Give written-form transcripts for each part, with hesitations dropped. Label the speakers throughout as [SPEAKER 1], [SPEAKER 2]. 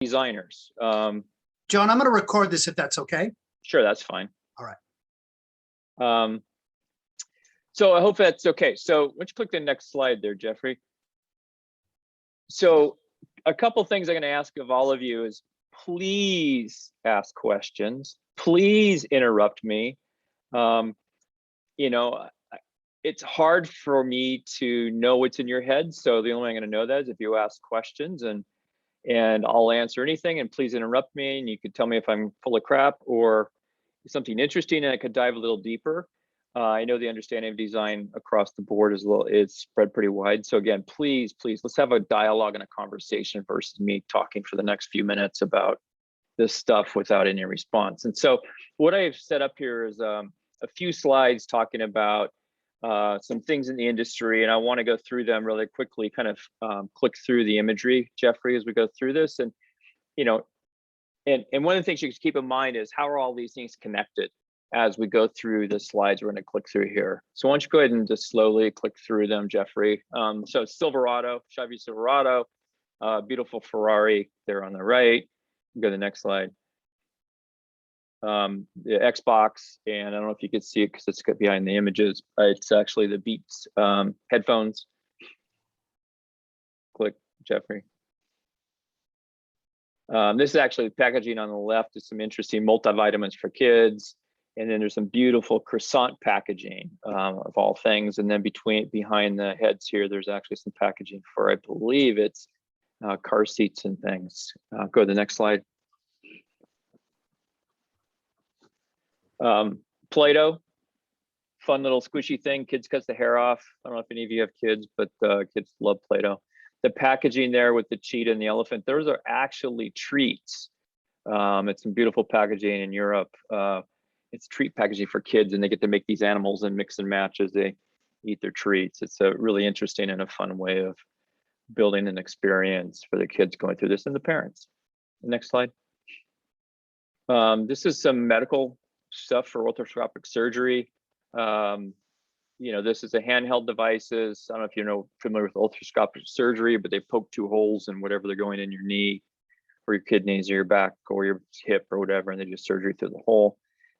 [SPEAKER 1] designers.
[SPEAKER 2] John, I'm going to record this if that's okay.
[SPEAKER 1] Sure, that's fine.
[SPEAKER 2] All right.
[SPEAKER 1] So I hope that's okay. So why don't you click the next slide there, Jeffrey? So a couple things I'm going to ask of all of you is please ask questions. Please interrupt me. You know, it's hard for me to know what's in your head. So the only way I'm going to know that is if you ask questions, and I'll answer anything. And please interrupt me, and you could tell me if I'm full of crap or something interesting, and I could dive a little deeper. I know the understanding of design across the board is spread pretty wide. So again, please, let's have a dialogue and a conversation versus me talking for the next few minutes about this stuff without any response. And so what I've set up here is a few slides talking about some things in the industry, and I want to go through them really quickly, kind of click through the imagery, Jeffrey, as we go through this. And, you know, and one of the things you should keep in mind is how are all these things connected as we go through the slides we're going to click through here. So why don't you go ahead and just slowly click through them, Jeffrey. So Silverado, Chevy Silverado, beautiful Ferrari there on the right. Go to the next slide. The Xbox, and I don't know if you could see it because it's behind the images. It's actually the Beats headphones. Click, Jeffrey. This is actually the packaging on the left. Is some interesting multivitamins for kids. And then there's some beautiful croissant packaging of all things. And then behind the heads here, there's actually some packaging for, I believe it's car seats and things. Go to the next slide. Play-Doh, fun little squishy thing. Kids cuts the hair off. I don't know if any of you have kids, but kids love Play-Doh. The packaging there with the cheetah and the elephant, those are actually treats. It's some beautiful packaging in Europe. It's treat packaging for kids, and they get to make these animals and mix and match as they eat their treats. It's a really interesting and a fun way of building an experience for the kids going through this and the parents. Next slide. This is some medical stuff for arthroscopic surgery. You know, this is a handheld devices. I don't know if you're familiar with arthroscopic surgery, but they poke two holes in whatever they're going in your knee or your kidneys or your back or your hip or whatever, and they do surgery through the hole.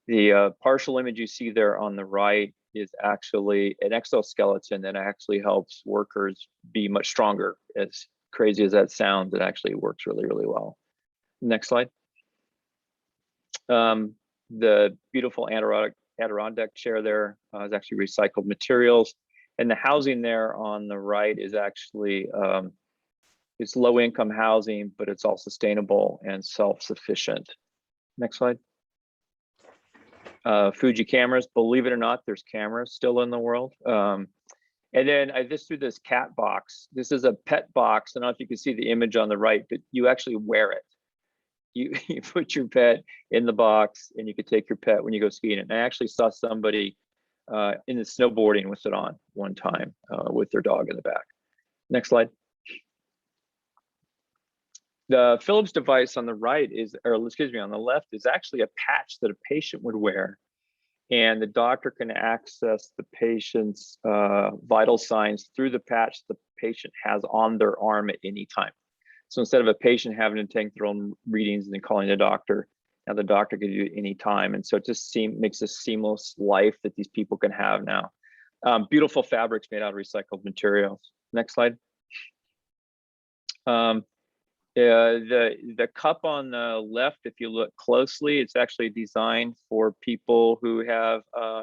[SPEAKER 1] The partial image you see there on the right is actually an exoskeleton that actually helps workers be much stronger. As crazy as that sounds, it actually works really, really well. Next slide. The beautiful Adirondack chair there is actually recycled materials. And the housing there on the right is actually, it's low income housing, but it's all sustainable and self-sufficient. Next slide. Fuji cameras, believe it or not, there's cameras still in the world. And then I just threw this cat box. This is a pet box. I don't know if you can see the image on the right, but you actually wear it. You put your pet in the box, and you could take your pet when you go skiing. And I actually saw somebody in the snowboarding with it on one time with their dog in the back. Next slide. The Philips device on the right is, or excuse me, on the left is actually a patch that a patient would wear, and the doctor can access the patient's vital signs through the patch the patient has on their arm at any time. So instead of a patient having to take their own readings and then calling the doctor, now the doctor can do it any time. And so it just makes a seamless life that these people can have now. Beautiful fabrics made out of recycled materials. Next slide. The cup on the left, if you look closely, it's actually designed for people who have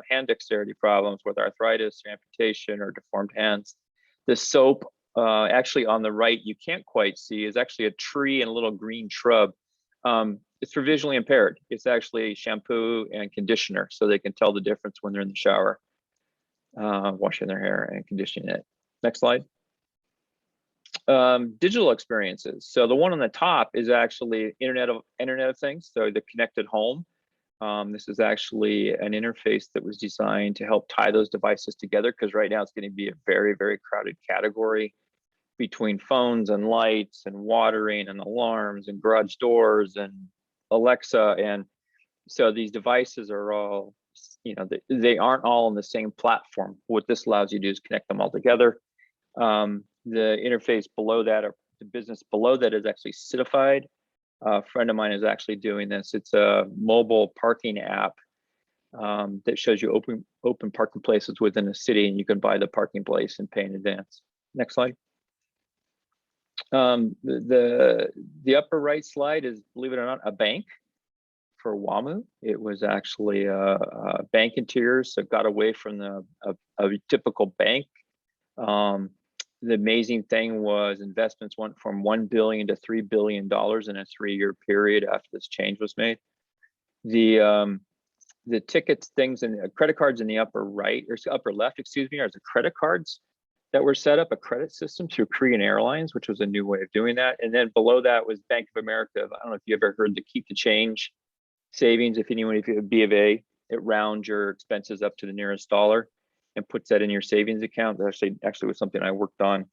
[SPEAKER 1] hand dexterity problems with arthritis, or amputation, or deformed hands. The soap, actually on the right, you can't quite see, is actually a tree and a little green shrub. It's for visually impaired. It's actually shampoo and conditioner, so they can tell the difference when they're in the shower, washing their hair and conditioning it. Next slide. Digital experiences. So the one on the top is actually Internet of Things, so the connected home. This is actually an interface that was designed to help tie those devices together, because right now it's going to be a very, very crowded category between phones and lights and watering and alarms and garage doors and Alexa. And so these devices are all, you know, they aren't all on the same platform. What this allows you to do is connect them all together. The interface below that, or the business below that, is actually citified. A friend of mine is actually doing this. It's a mobile parking app that shows you open parking places within a city, and you can buy the parking place and pay in advance. Next slide. The upper right slide is, believe it or not, a bank for WAMU. It was actually a bank interior, so it got away from a typical bank. The amazing thing was investments went from $1 billion to $3 billion in a 3-year period after this change was made. The tickets, things, and credit cards in the upper right, or upper left, excuse me, are the credit cards that were set up, a credit system through Korean Airlines, which was a new way of doing that. And then below that was Bank of America. I don't know if you ever heard the keep the change savings. If you have B of A, it rounds your expenses up to the nearest dollar and puts that in your savings account. That actually was something I worked on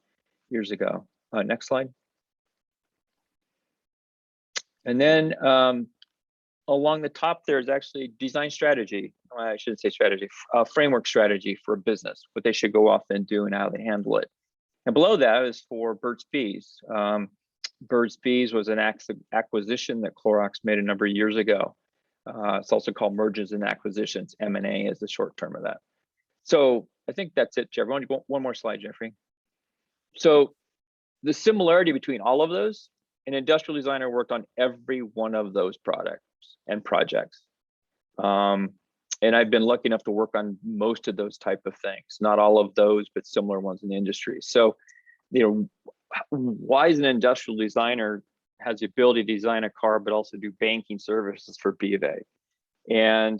[SPEAKER 1] years ago. Next slide. And then along the top, there's actually design strategy. I shouldn't say strategy, framework strategy for a business, what they should go off and do and how they handle it. And below that is for Burt's Bees. Burt's Bees was an acquisition that Clorox made a number of years ago. It's also called mergers and acquisitions. M&A is the short term of that. So I think that's it, Jeffrey. One more slide, Jeffrey. So the similarity between all of those, an industrial designer worked on every one of those products and projects. And I've been lucky enough to work on most of those type of things, not all of those, but similar ones in the industry. So, why is an industrial designer has the ability to design a car, but also do banking services for B of A? And,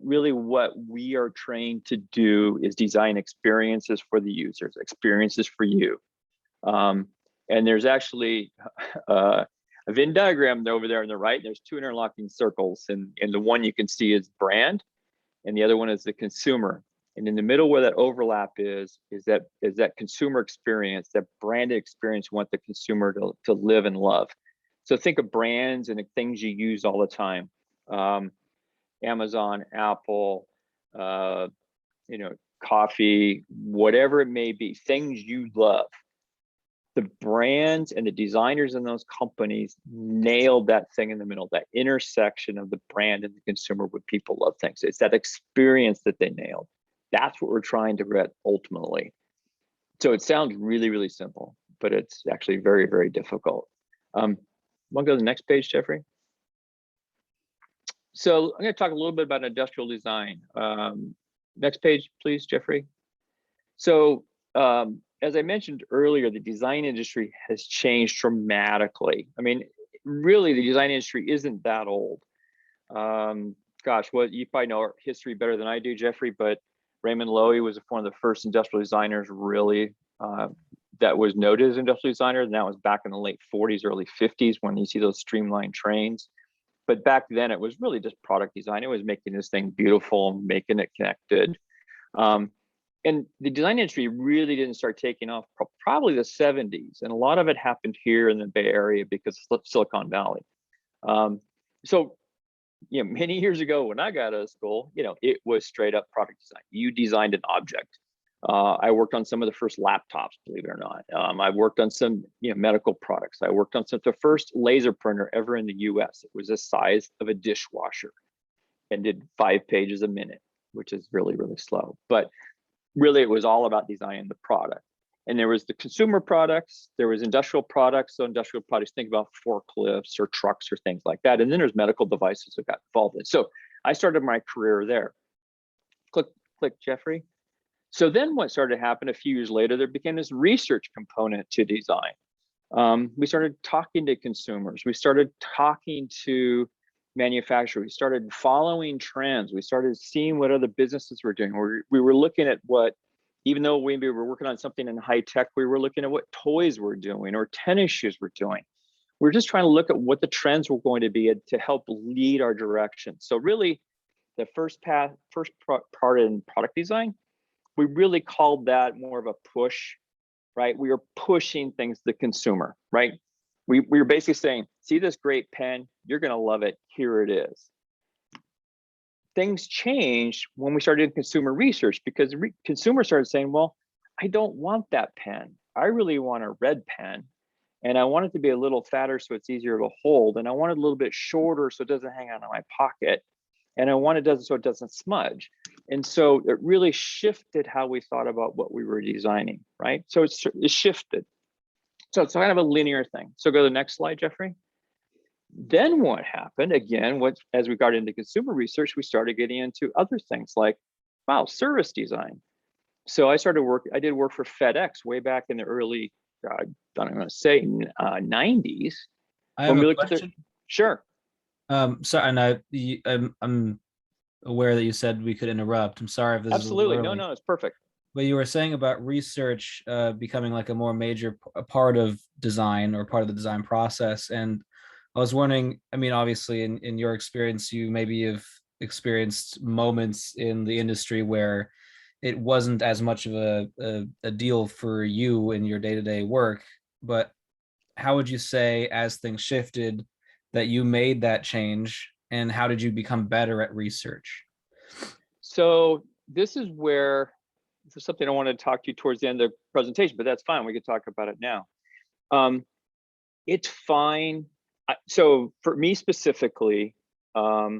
[SPEAKER 1] really what we are trained to do is design experiences for the users, experiences for you. And there's actually a Venn diagram over there on the right. There's 2 interlocking circles, and the one you can see is brand, and the other one is the consumer. And in the middle where that overlap is that consumer experience, that branded experience you want the consumer to live and love. So think of brands and things you use all the time. Amazon, Apple, coffee, whatever it may be, things you love. The brands and the designers in those companies nailed that thing in the middle, that intersection of the brand and the consumer where people love things. It's that experience that they nailed. That's what we're trying to get ultimately. So it sounds really, really simple, but it's actually very, very difficult. Want to go to the next page, Jeffrey? So I'm going to talk a little bit about industrial design. Next page, please, Jeffrey. So as I mentioned earlier, the design industry has changed dramatically. I mean, really, the design industry isn't that old. Gosh, you probably know our history better than I do, Jeffrey, but Raymond Loewy was one of the first industrial designers really that was noted as industrial designer, and that was back in the late 40s, early 50s when you see those streamlined trains. But back then, it was really just product design. It was making this thing beautiful, making it connected. And the design industry really didn't start taking off probably the 70s. And a lot of it happened here in the Bay Area because of Silicon Valley. So, many years ago when I got out of school, it was straight up product design. You designed an object. I worked on some of the first laptops, believe it or not. I worked on some medical products. I worked on the first laser printer ever in the US. It was the size of a dishwasher and did 5 pages a minute, which is really, really slow. But really, it was all about designing the product. And there was the consumer products, there was industrial products. So industrial products, think about forklifts or trucks or things like that. And then there's medical devices that got involved in. So I started my career there. Click, Jeffrey. So then what started to happen a few years later, there became this research component to design. We started talking to consumers. We started talking to manufacturers. We started following trends. We started seeing what other businesses were doing. We were looking at what, even though we were working on something in high tech, we were looking at what toys were doing or tennis shoes were doing. We're just trying to look at what the trends were going to be to help lead our direction. So really, the first part in product design, we really called that more of a push, right? We were pushing things to the consumer, right? We were basically saying, see this great pen, you're going to love it, here it is. Things changed when we started consumer research because consumers started saying, well, I don't want that pen. I really want a red pen. And I want it to be a little fatter so it's easier to hold. And I want it a little bit shorter so it doesn't hang out in my pocket. And I want it so it doesn't smudge. And so it really shifted how we thought about what we were designing, right? So it shifted. So it's kind of a linear thing. So go to the next slide, Jeffrey. Then what happened, again, as we got into consumer research, we started getting into other things like, wow, service design. So I did work for FedEx way back in the early, I don't even want to say 90s.
[SPEAKER 3] I have a question.
[SPEAKER 1] Sure.
[SPEAKER 3] Sorry, and I'm aware that you said we could interrupt. I'm sorry if this
[SPEAKER 1] Absolutely.
[SPEAKER 3] is
[SPEAKER 1] No, it's perfect.
[SPEAKER 3] But you were saying about research becoming like a more major part of design or part of the design process. And I was wondering, I mean, obviously in your experience, you maybe have experienced moments in the industry where it wasn't as much of a deal for you in your day-to-day work, but how would you say as things shifted that you made that change, and how did you become better at research?
[SPEAKER 1] So this is where there's something I want to talk to you towards the end of the presentation, but that's fine. We could talk about it now. It's fine. So for me specifically, I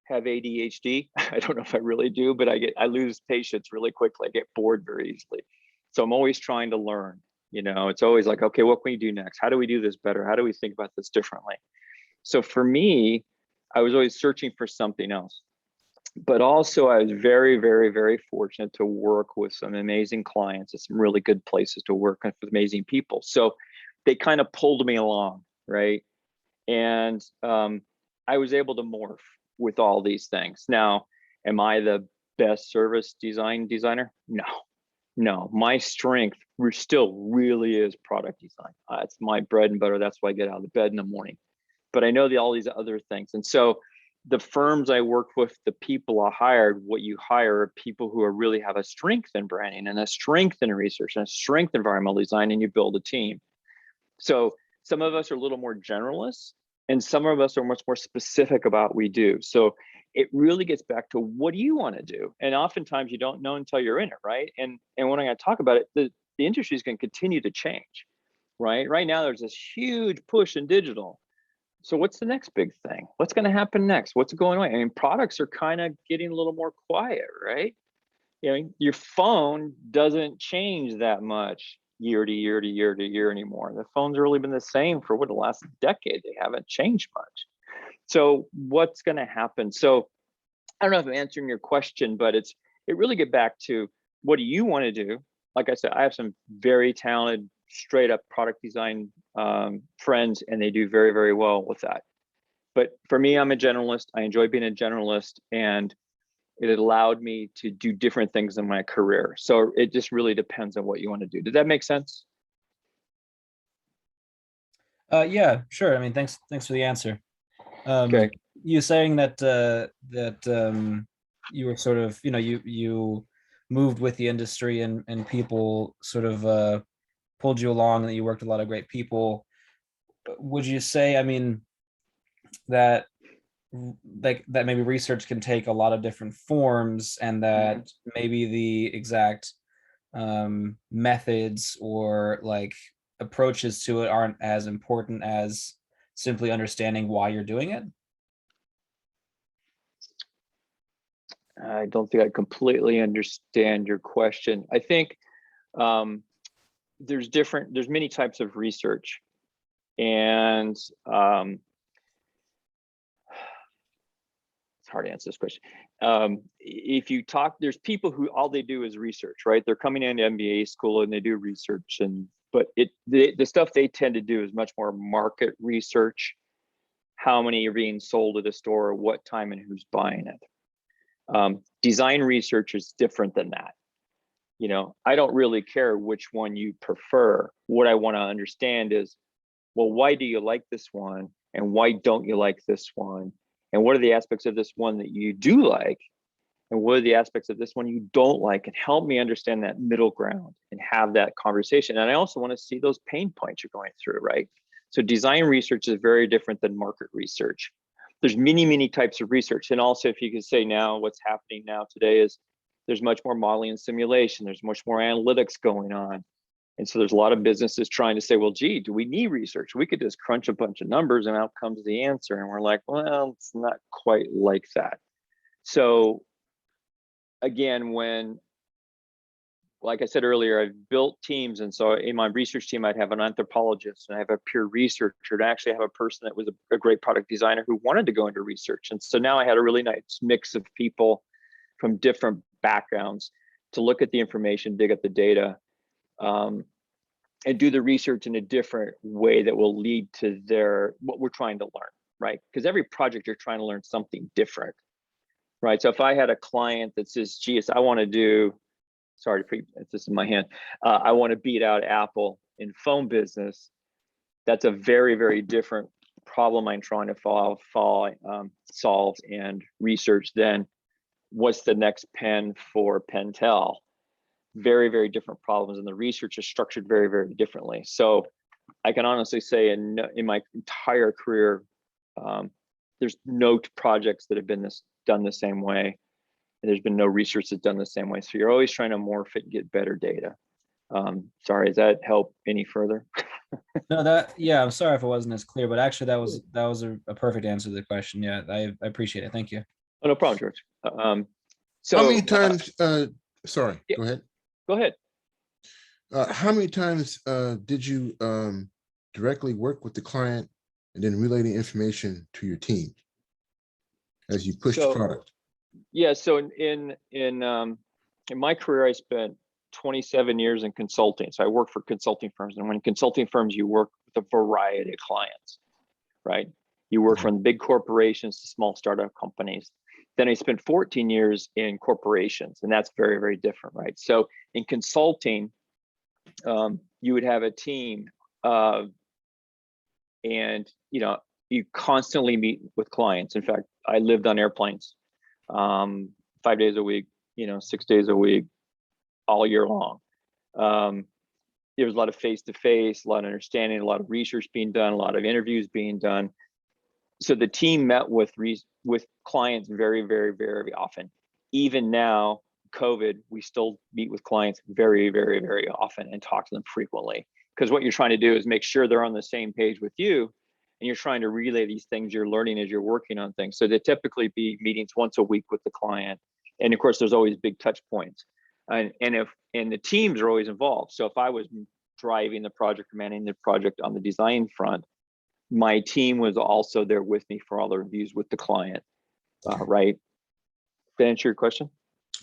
[SPEAKER 1] have ADHD. I don't know if I really do, but I lose patience really quickly. I get bored very easily. So I'm always trying to learn. It's always like, okay, what can we do next? How do we do this better? How do we think about this differently? So for me, I was always searching for something else. But also I was very, very, very fortunate to work with some amazing clients and some really good places to work with amazing people. So they kind of pulled me along, right? And I was able to morph with all these things. Now, am I the best service designer? No, my strength still really is product design. It's my bread and butter. That's why I get out of bed in the morning. But I know all these other things. And so the firms I work with, the people I hired, what you hire are people who really have a strength in branding and a strength in research and a strength in environmental design, and you build a team. So some of us are a little more generalists and some of us are much more specific about what we do. So it really gets back to what do you want to do? And oftentimes you don't know until you're in it, right? And when I'm going to talk about it, the industry is going to continue to change, right? Right now there's this huge push in digital. So what's the next big thing? What's going to happen next? What's going on? I mean, products are kind of getting a little more quiet, right? Your phone doesn't change that much year to year to year to year anymore. The phone's really been the same for the last decade. They haven't changed much. So what's going to happen? So I don't know if I'm answering your question, but it really get back to what do you want to do? Like I said, I have some very talented, straight up product design friends, and they do very, very well with that. But for me, I'm a generalist. I enjoy being a generalist, and it allowed me to do different things in my career. So it just really depends on what you want to do. Did that make sense?
[SPEAKER 3] Yeah, sure. I mean, thanks for the answer.
[SPEAKER 1] Okay.
[SPEAKER 3] You saying that you were sort of, you moved with the industry and people sort of pulled you along, and that you worked with a lot of great people. Would you say, I mean, that that maybe research can take a lot of different forms, and that maybe the exact methods or like approaches to it aren't as important as simply understanding why you're doing it?
[SPEAKER 1] I don't think I completely understand your question. I think there's many types of research, and it's hard to answer this question. If you talk, there's people who all they do is research, right? They're coming into MBA school and they do research, but the stuff they tend to do is much more market research. How many are being sold at a store, what time, and who's buying it. Design research is different than that. I don't really care which one you prefer. What I want to understand is, well, why do you like this one? And why don't you like this one? And what are the aspects of this one that you do like? And what are the aspects of this one you don't like? And help me understand that middle ground and have that conversation. And I also want to see those pain points you're going through, right? So design research is very different than market research. There's many, many types of research. And also, if you could say now, what's happening now today is there's much more modeling and simulation. There's much more analytics going on. And so there's a lot of businesses trying to say, well, gee, do we need research? We could just crunch a bunch of numbers and out comes the answer. And we're like, well, it's not quite like that. So again, like I said earlier, I've built teams. And so in my research team, I'd have an anthropologist and I have a peer researcher, and I actually have a person that was a great product designer who wanted to go into research. And so now I had a really nice mix of people from different backgrounds to look at the information, dig up the data, and do the research in a different way that will lead to what we're trying to learn, right? Because every project you're trying to learn something different, right? So if I had a client that says, geez, I want to do, sorry to put this in my hand, I want to beat out Apple in phone business, that's a very, very different problem I'm trying to solve and research than what's the next pen for Pentel. Very, very different problems, and the research is structured very, very differently. So I can honestly say in my entire career, there's no projects that have been done the same way, and there's been no research that's done the same way. So you're always trying to morph it and get better data. Sorry, does that help any further?
[SPEAKER 3] No, yeah, I'm sorry if it wasn't as clear, but actually that was a perfect answer to the question. Yeah, I appreciate it. Thank you.
[SPEAKER 1] Oh, no problem, George. So
[SPEAKER 4] how many times, sorry,
[SPEAKER 1] yeah.
[SPEAKER 4] go ahead.
[SPEAKER 1] Go ahead.
[SPEAKER 4] How many times did you directly work with the client and then relay the information to your team as you push the product?
[SPEAKER 1] Yeah, so in my career, I spent 27 years in consulting. So I worked for consulting firms, and when consulting firms, you work with a variety of clients, right? You work from big corporations to small startup companies. Then I spent 14 years in corporations, and that's very, very different, right? So in consulting, you would have a team, and you constantly meet with clients. In fact, I lived on airplanes 5 days a week, 6 days a week, all year long. There was a lot of face-to-face, a lot of understanding, a lot of research being done, a lot of interviews being done. So the team met with clients very, very, very often. Even now, COVID, we still meet with clients very, very, very often and talk to them frequently. Because what you're trying to do is make sure they're on the same page with you, and you're trying to relay these things you're learning as you're working on things. So they typically be meetings once a week with the client. And of course, there's always big touch points. And the teams are always involved. So if I was driving the project or managing the project on the design front, my team was also there with me for all the reviews with the client, right? Did that answer your question?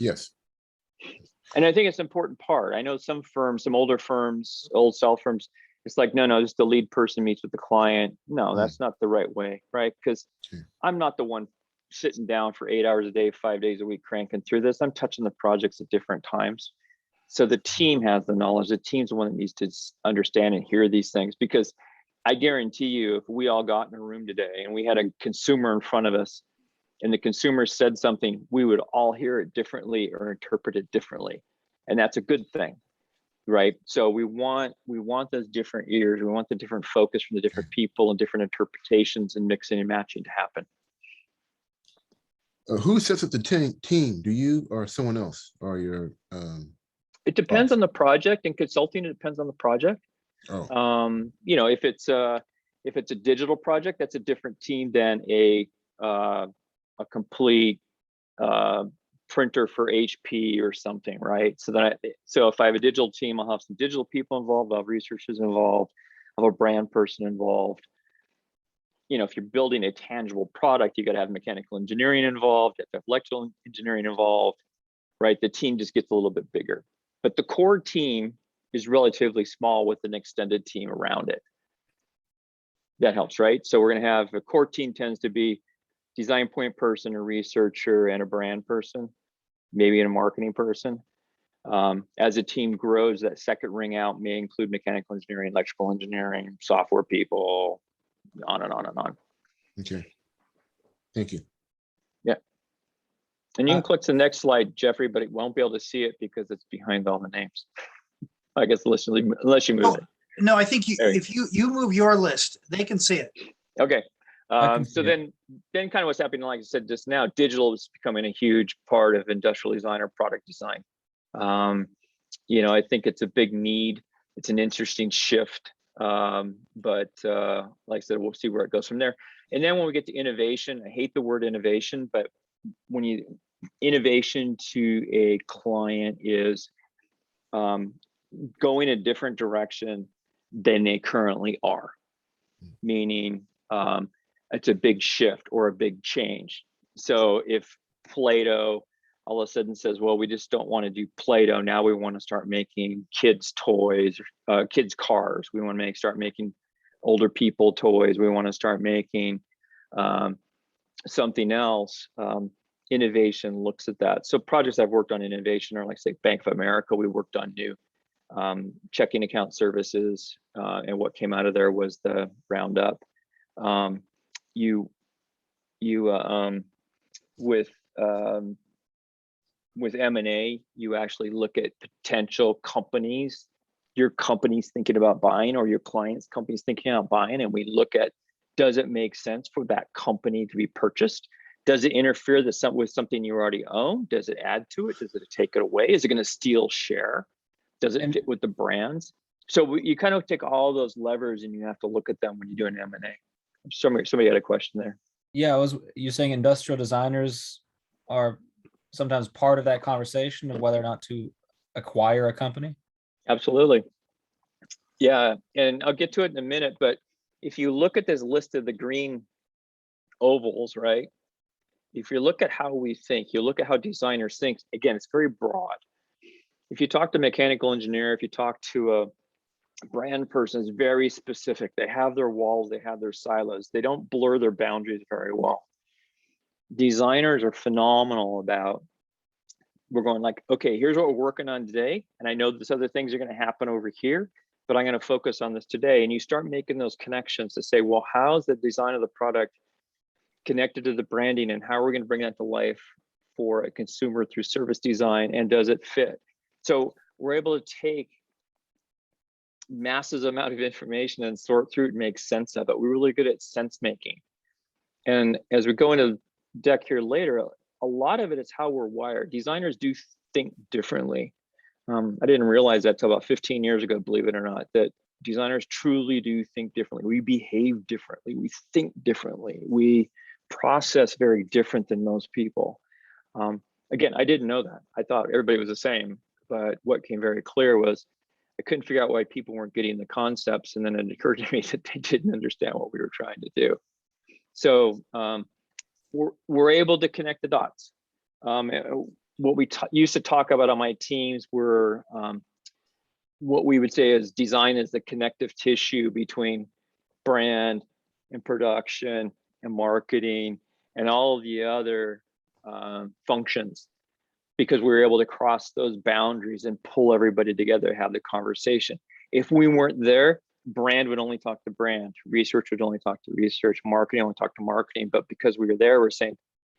[SPEAKER 4] Yes.
[SPEAKER 1] And I think it's an important part. I know some firms, some older firms, old style firms, it's like, no, just the lead person meets with the client. No, that's not the right way, right? Because I'm not the one sitting down for 8 hours a day, 5 days a week, cranking through this. I'm touching the projects at different times. So the team has the knowledge. The team's the one that needs to understand and hear these things, because I guarantee you, if we all got in a room today and we had a consumer in front of us and the consumer said something, we would all hear it differently or interpret it differently. And that's a good thing, right? So we want those different ears. We want the different focus from the different people and different interpretations and mixing and matching to happen.
[SPEAKER 4] Who sets up the team? Do you or someone else, or your
[SPEAKER 1] It depends on the project. In consulting, it depends on the project. If it's a digital project, that's a different team than a complete printer for HP or something, right? So if I have a digital team, I'll have some digital people involved, I'll have researchers involved, I'll have a brand person involved. If you're building a tangible product, you got to have mechanical engineering involved, you have to have electrical engineering involved, right? The team just gets a little bit bigger, but the core team is relatively small with an extended team around it. That helps, right? So we're going to have a core team tends to be design point person, a researcher, and a brand person, maybe a marketing person. As a team grows, that second ring out may include mechanical engineering, electrical engineering, software people, on and on and on.
[SPEAKER 4] Okay. Thank you.
[SPEAKER 1] Yeah. And you can click to the next slide, Jeffrey, but it won't be able to see it because it's behind all the names. I guess unless you move it.
[SPEAKER 2] No, I think if you move your list, they can see it.
[SPEAKER 1] Okay. So then kind of what's happening, like I said just now, digital is becoming a huge part of industrial design or product design. I think it's a big need. It's an interesting shift. But like I said, we'll see where it goes from there. And then when we get to innovation, I hate the word innovation, but when you innovation to a client is going a different direction than they currently are, meaning it's a big shift or a big change. So if Play-Doh all of a sudden says, well, we just don't want to do Play-Doh, now we want to start making kids toys, kids cars, we want to start making older people toys, we want to start making something else. Innovation looks at that. So projects I've worked on innovation are like, say, Bank of America. We worked on new checking account services, and what came out of there was the Roundup. With M&A, you actually look at potential companies your company's thinking about buying, or your client's company's thinking about buying, and we look at, does it make sense for that company to be purchased? Does it interfere with something you already own? Does it add to it? Does it take it away? Is it going to steal share? Does it fit with the brands? So you kind of take all those levers and you have to look at them when you do an M&A. Somebody had a question there.
[SPEAKER 3] Yeah, you're saying industrial designers are sometimes part of that conversation of whether or not to acquire a company?
[SPEAKER 1] Absolutely. Yeah, and I'll get to it in a minute, but if you look at this list of the green ovals, right? If you look at how we think, you look at how designers think, again, it's very broad. If you talk to a mechanical engineer, if you talk to a brand person, it's very specific. They have their walls, they have their silos. They don't blur their boundaries very well. Designers are phenomenal about, we're going like, okay, here's what we're working on today. And I know this other things are going to happen over here, but I'm going to focus on this today. And you start making those connections to say, well, how's the design of the product connected to the branding, and how are we going to bring that to life for a consumer through service design, and does it fit? So we're able to take massive amount of information and sort through it and make sense of it. We're really good at sense making. And as we go into the deck here later, a lot of it is how we're wired. Designers do think differently. I didn't realize that till about 15 years ago, believe it or not, that designers truly do think differently. We behave differently. We think differently. We process very different than most people. Again, I didn't know that. I thought everybody was the same, but what came very clear was I couldn't figure out why people weren't getting the concepts, and then it occurred to me that they didn't understand what we were trying to do. So we're able to connect the dots. What we used to talk about on my teams were what we would say is design is the connective tissue between brand and production and marketing and all of the other functions, because we were able to cross those boundaries and pull everybody together, have the conversation. If we weren't there, brand would only talk to brand, research would only talk to research, marketing only talk to marketing. But because we were there, we're saying,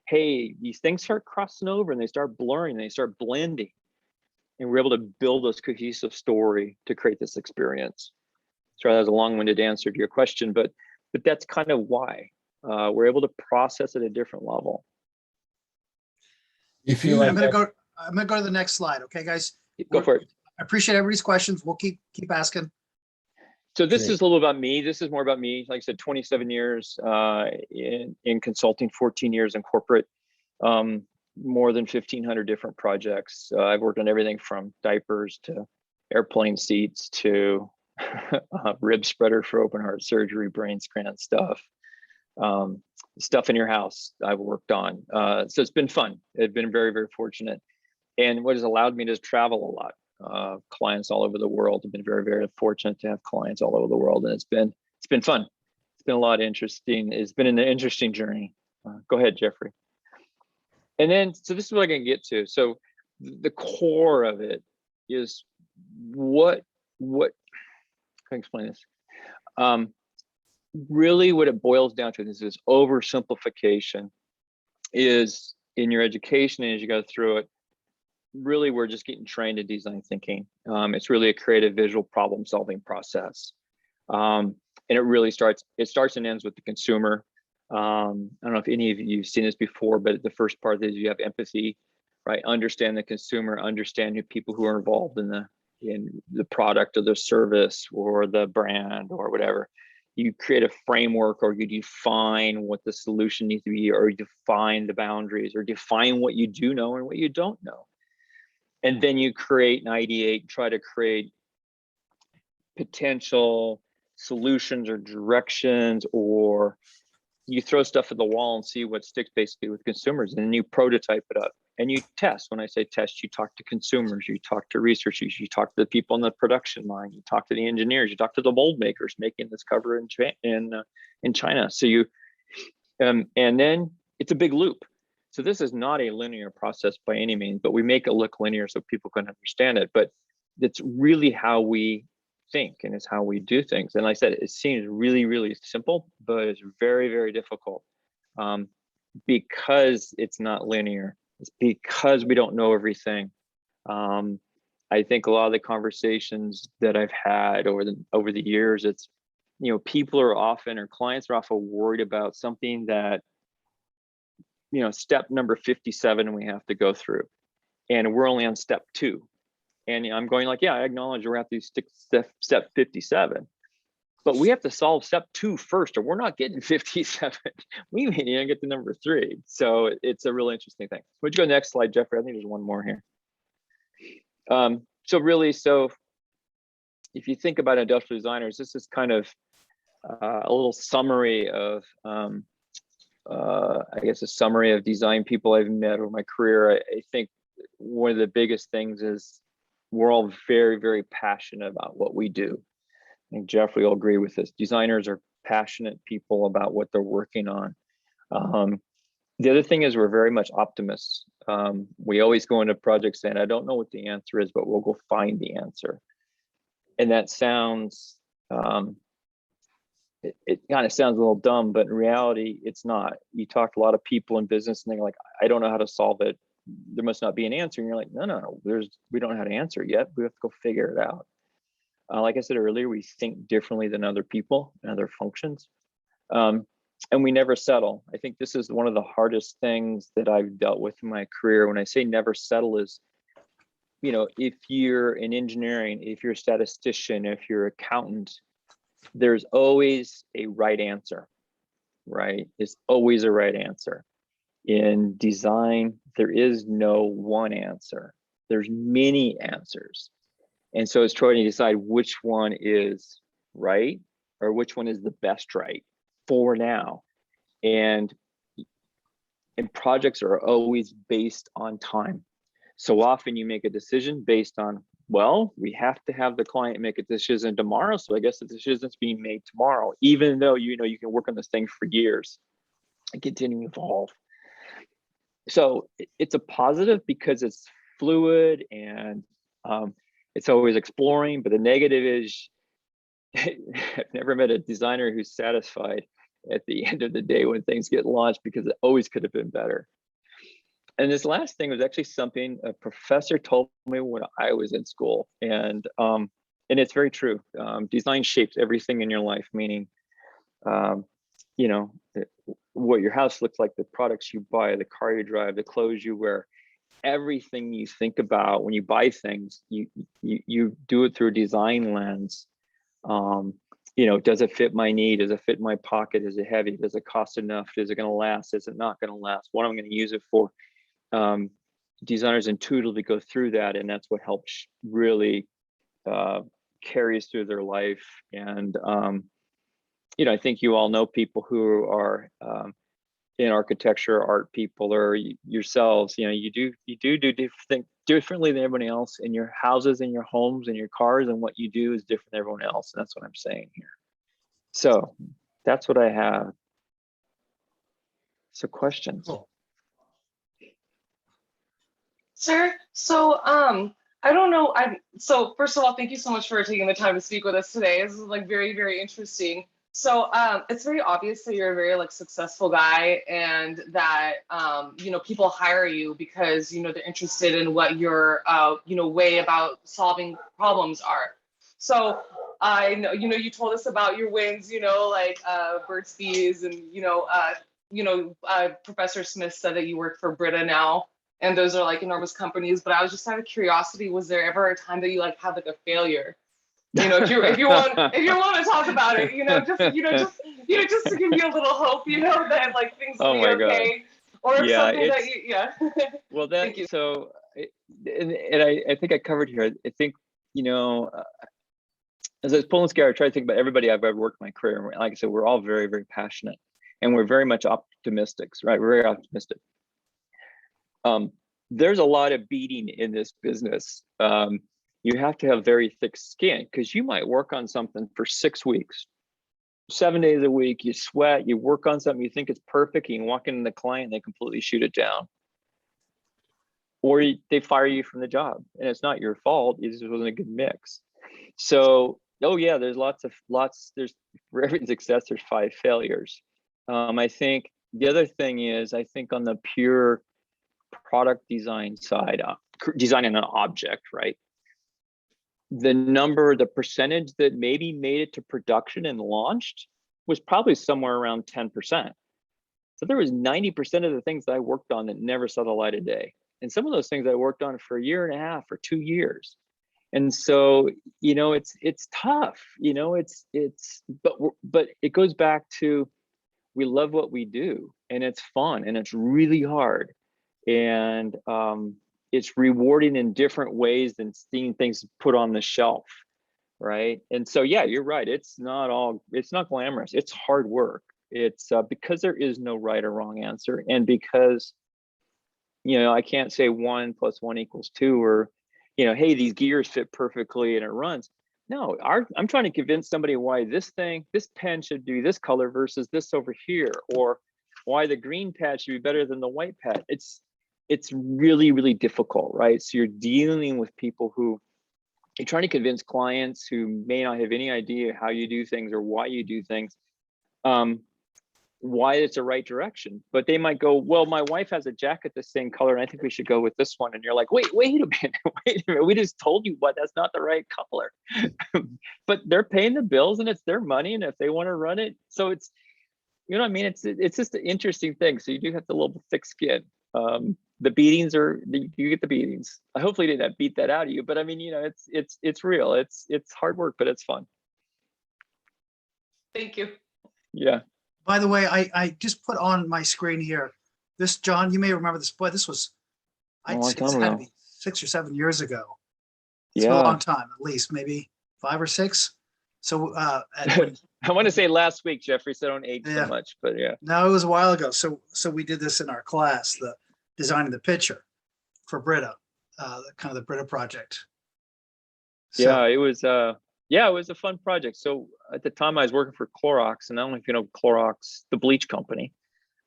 [SPEAKER 1] hey, these things start crossing over and they start blurring, and they start blending. And we're able to build this cohesive story to create this experience. So that was a long-winded answer to your question, but that's kind of why we're able to process at a different level.
[SPEAKER 4] If you,
[SPEAKER 2] I'm gonna go to the next slide. Okay, guys.
[SPEAKER 1] Go for it.
[SPEAKER 2] I appreciate everybody's questions. We'll keep asking.
[SPEAKER 1] So this is a little about me. This is more about me. Like I said, 27 years in consulting, 14 years in corporate, more than 1,500 different projects. I've worked on everything from diapers to airplane seats to rib spreader for open heart surgery, brain scan stuff. Stuff in your house I've worked on. So it's been fun. It's been very, very fortunate. And what has allowed me to travel a lot. Clients all over the world. I've been very, very fortunate to have clients all over the world. And it's been fun. It's been a lot of interesting. It's been an interesting journey. Go ahead, Jeffrey. And then, so this is what I'm going to get to. So the core of it is what can I explain this? Really what it boils down to, this is oversimplification, is in your education and as you go through it, really we're just getting trained in design thinking. It's really a creative visual problem solving process. And it really starts and ends with the consumer. I don't know if any of you have seen this before, but the first part is you have empathy, right? Understand the consumer, understand the people who are involved in in the product or the service or the brand or whatever. You create a framework, or you define what the solution needs to be, or you define the boundaries, or define what you do know and what you don't know. And then you create and ideate, try to create potential solutions or directions, or you throw stuff at the wall and see what sticks basically with consumers, and then you prototype it up and you test. When I say test, you talk to consumers, you talk to researchers, you talk to the people on the production line, you talk to the engineers, you talk to the mold makers making this cover in China. So you, and then it's a big loop. So this is not a linear process by any means, but we make it look linear so people can understand it. But it's really how we think, and it's how we do things. And like I said, it seems really, really simple, but it's very, very difficult because it's not linear. It's because we don't know everything. I think a lot of the conversations that I've had over the years, it's, you know, people are often, or clients are often worried about something that, you know, step number 57 we have to go through, and we're only on step 2. And I'm going like, yeah, I acknowledge we're at these step 57, but we have to solve step 2 first, or we're not getting 57. We may even get to number 3. So it's a really interesting thing. Would you go next slide, Jeffrey? I think there's one more here. So if you think about industrial designers, this is kind of a little summary of, I guess, a summary of design people I've met over my career. I think one of the biggest things is we're all very, very passionate about what we do. I think Jeffrey will agree with this. Designers are passionate people about what they're working on. The other thing is we're very much optimists. We always go into projects saying, I don't know what the answer is, but we'll go find the answer. And that sounds, it kind of sounds a little dumb, but in reality, it's not. You talk to a lot of people in business and they're like, I don't know how to solve it. There must not be an answer. And you're like, no, we don't know how to answer it yet. We have to go figure it out. Like I said earlier, we think differently than other people and other functions. And we never settle. I think this is one of the hardest things that I've dealt with in my career. When I say never settle is, you know, if you're in engineering, if you're a statistician, if you're an accountant, there's always a right answer, right? It's always a right answer. In design, there is no one answer. There's many answers. And so it's trying to decide which one is right or which one is the best right for now. And projects are always based on time. So often you make a decision based on, well, we have to have the client make a decision tomorrow. So I guess the decision's being made tomorrow, even though, you know, you can work on this thing for years and continue to evolve. So it's a positive because it's fluid and it's always exploring, but the negative is I've never met a designer who's satisfied at the end of the day when things get launched, because it always could have been better. And this last thing was actually something a professor told me when I was in school, and it's very true. Design shapes everything in your life, meaning, you know, what your house looks like, the products you buy, the car you drive, the clothes you wear, everything you think about when you buy things, you do it through a design lens. You know, does it fit my need? Does it fit my pocket? Is it heavy? Does it cost enough? Is it going to last? Is it not going to last? What am I going to use it for? Designers intuitively go through that, and that's what helps really carries through their life. And you know, I think you all know people who are in architecture, art people, or yourselves. You know, you do think differently than everybody else in your houses, in your homes, in your cars, and what you do is different than everyone else. And that's what I'm saying here. So that's what I have. So questions.
[SPEAKER 2] Cool.
[SPEAKER 5] Sir, so I don't know. So first of all, thank you so much for taking the time to speak with us today. This is like very, very interesting. So it's very obvious that you're a very like successful guy, and that you know, people hire you because, you know, they're interested in what your you know, way about solving problems are. So I know, you know, you told us about your wins, you know, like Burt's Bees, and Professor Smith said that you work for Brita now. and those are like enormous companies. But I was just out of curiosity, was there ever a time that you like had like a failure? You know, if you want to talk about it, just to give you a little hope, that like things will
[SPEAKER 1] Oh
[SPEAKER 5] be
[SPEAKER 1] my God.
[SPEAKER 5] okay, or if
[SPEAKER 1] Yeah,
[SPEAKER 5] something that
[SPEAKER 1] it's-
[SPEAKER 5] you, yeah.
[SPEAKER 1] Well,
[SPEAKER 5] Thank you.
[SPEAKER 1] so, and I think I covered here. I think, as I was pulling together, I try to think about everybody I've ever worked in my career. And like I said, we're all very, very passionate, and we're very much optimistics, right? We're very optimistic. There's a lot of beating in this business. You have to have very thick skin, because you might work on something for 6 weeks, 7 days a week. You sweat, you work on something, you think it's perfect, and you walk into the client, and they completely shoot it down. Or they fire you from the job, and it's not your fault. It just wasn't a good mix. So, oh yeah, there's there's for every success, there's 5 failures. I think the other thing is, I think on the pure product design side, designing an object, right? The percentage that maybe made it to production and launched was probably somewhere around 10%. So there was 90% of the things that I worked on that never saw the light of day. And some of those things I worked on for 1.5 years or 2 years. And so, it's tough, but it goes back to, we love what we do, and it's fun, and it's really hard. And it's rewarding in different ways than seeing things put on the shelf, right? And so, yeah, you're right. It's not glamorous. It's hard work. It's because there is no right or wrong answer, and because I can't say 1 + 1 = 2, or hey, these gears fit perfectly and it runs. No, I'm trying to convince somebody why this pen should do this color versus this over here, or why the green pad should be better than the white pad. It's really, really difficult, right? So you're dealing with people who, you're trying to convince clients who may not have any idea how you do things or why you do things, why it's the right direction. But they might go, well, my wife has a jacket the same color, and I think we should go with this one. And you're like, wait a minute, we just told you that's not the right color. But they're paying the bills, and it's their money, and if they want to run it, so it's, what I mean? It's just an interesting thing. So you do have to have a little thick skin. The beatings you get the beatings. I hopefully didn't beat that out of you, but I mean, it's real. It's hard work, but it's fun.
[SPEAKER 5] Thank you.
[SPEAKER 1] Yeah.
[SPEAKER 2] By the way, I just put on my screen here. This, John, you may remember this, boy, this was, I'd say this had to be 6 or 7 years ago. It's been a long time, at least maybe 5 or 6. So
[SPEAKER 1] I want to say last week, Jeffrey, so I don't age so much, but yeah.
[SPEAKER 2] No, it was a while ago. So we did this in our class, the designing the picture for Brita, kind of the Brita project. So,
[SPEAKER 1] yeah, it was a fun project. So at the time I was working for Clorox, and I don't know if you know Clorox, the bleach company,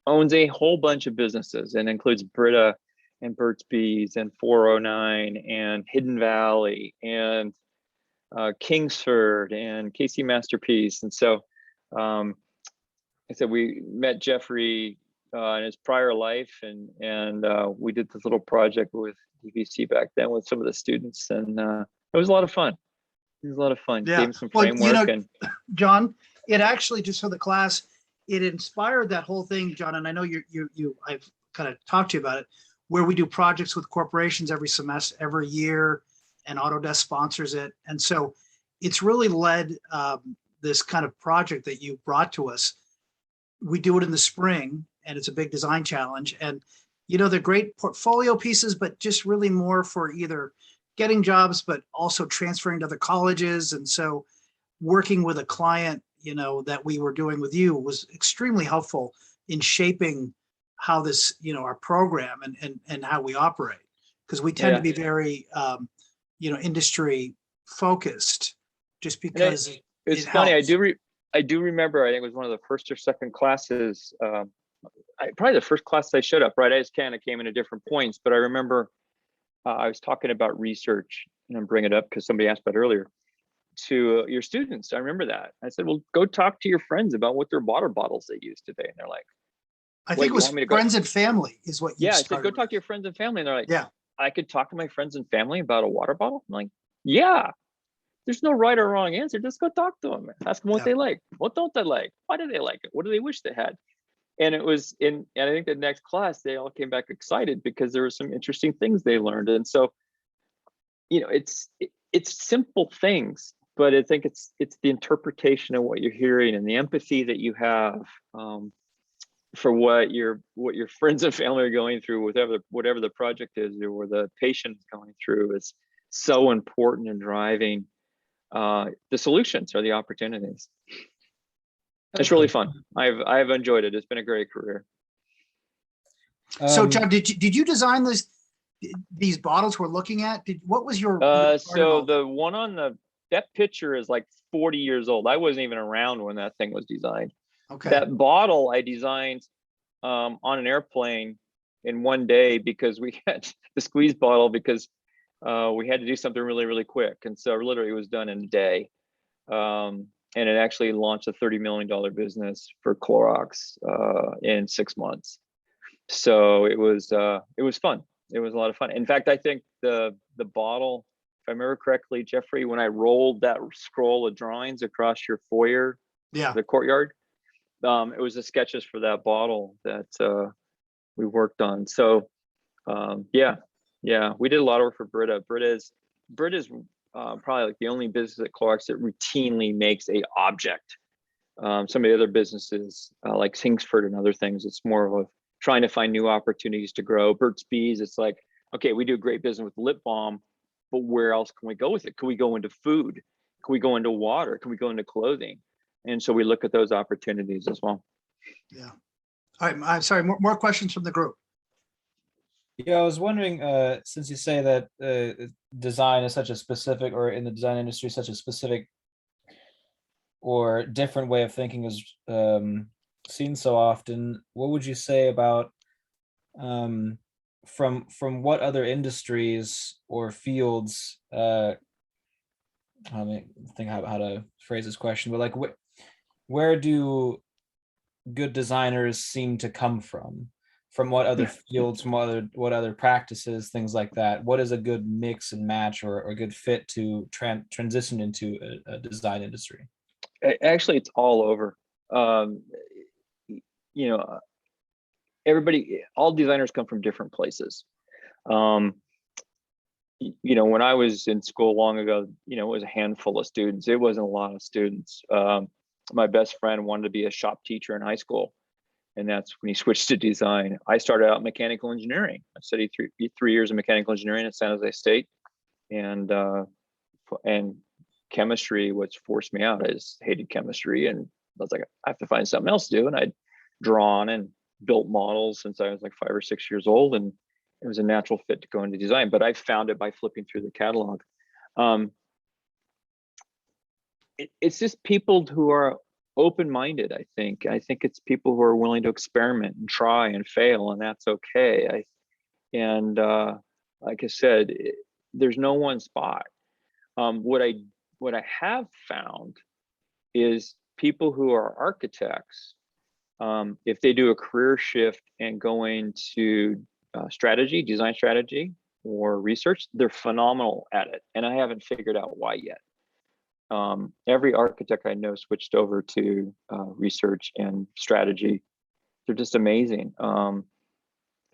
[SPEAKER 1] owns a whole bunch of businesses and includes Brita and Burt's Bees and 409 and Hidden Valley and Kingsford and Casey Masterpiece. And so I said we met Jeffrey in his prior life, and we did this little project with DVC back then with some of the students, and it was a lot of fun. It was a lot of fun.
[SPEAKER 2] Yeah.
[SPEAKER 1] Gave him some framework. And
[SPEAKER 2] John, it actually, just for the class, it inspired that whole thing, John. And I know I've kind of talked to you about it, where we do projects with corporations every semester, every year, and Autodesk sponsors it. And so it's really led this kind of project that you brought to us. We do it in the spring, and it's a big design challenge. And, they're great portfolio pieces, but just really more for either getting jobs, but also transferring to other colleges. And so working with a client, that we were doing with you was extremely helpful in shaping how this, our program and how we operate. Because we tend to be very, industry focused, just because
[SPEAKER 1] it's funny. I do remember, I think it was one of the first or second classes, probably the first class I showed up, right? I just kind of came in at different points, but I remember I was talking about research, and I'm bringing it up because somebody asked about earlier, to your students. I remember that. I said, well, go talk to your friends about what their water bottles they use today. And they're like,
[SPEAKER 2] I think it was friends and family is what you
[SPEAKER 1] I said, go talk to your friends and family. And they're like,
[SPEAKER 2] yeah,
[SPEAKER 1] I could talk to my friends and family about a water bottle? I'm like, yeah, there's no right or wrong answer. Just go talk to them. Ask them what they like. What don't they like? Why do they like it? What do they wish they had? and it was and I think the next class, they all came back excited because there were some interesting things they learned. And so, it's simple things, but I think it's the interpretation of what you're hearing and the empathy that you have, for what your friends and family are going through, whatever the project is, or the patient is going through, is so important in driving the solutions or the opportunities. It's really fun. I've enjoyed it. It's been a great career.
[SPEAKER 2] So John, did you design these bottles we're looking at? What was your
[SPEAKER 1] so the one on that picture is like 40 years old. I wasn't even around when that thing was designed.
[SPEAKER 2] Okay.
[SPEAKER 1] That bottle I designed on an airplane in one day, because we had the squeeze bottle, because we had to do something really, really quick. And so literally it was done in a day. And it actually launched a $30 million business for Clorox in 6 months. So it was fun. It was a lot of fun. In fact, I think the bottle, if I remember correctly, Jeffrey, when I rolled that scroll of drawings across your foyer, the courtyard, it was the sketches for that bottle that we worked on. So yeah, we did a lot of work for Brita. Brita's probably like the only business at Clorox that routinely makes a object. Some of the other businesses like Kingsford and other things, it's more of a trying to find new opportunities to grow. Burt's Bees, it's like, okay, we do great business with lip balm, but where else can we go with it? Can we go into food? Can we go into water? Can we go into clothing? And so we look at those opportunities as well.
[SPEAKER 2] Yeah. All right. I'm sorry. More questions from the group.
[SPEAKER 3] Yeah, I was wondering, since you say that design is such a specific, or in the design industry, such a specific or different way of thinking is seen so often, what would you say about from what other industries or fields? I mean, think how to phrase this question, but like, where do good designers seem to come from? From what other fields, from what other practices, things like that? What is a good mix and match, or a good fit to transition into a design industry?
[SPEAKER 1] Actually, it's all over. All designers come from different places. When I was in school long ago, it was a handful of students. It wasn't a lot of students. My best friend wanted to be a shop teacher in high school, and that's when he switched to design. I started out in mechanical engineering. I studied three years of mechanical engineering at San Jose State, and chemistry, which forced me out. I just hated chemistry, and I was like, I have to find something else to do. And I'd drawn and built models since I was like 5 or 6 years old, and it was a natural fit to go into design. But I found it by flipping through the catalog. It's just people who are open-minded. I think it's people who are willing to experiment and try and fail, and that's okay. Like I said, there's no one spot. What I have found is people who are architects, if they do a career shift and go into design strategy or research, they're phenomenal at it. And I haven't figured out why yet. Every architect I know switched over to research and strategy. They're just amazing. And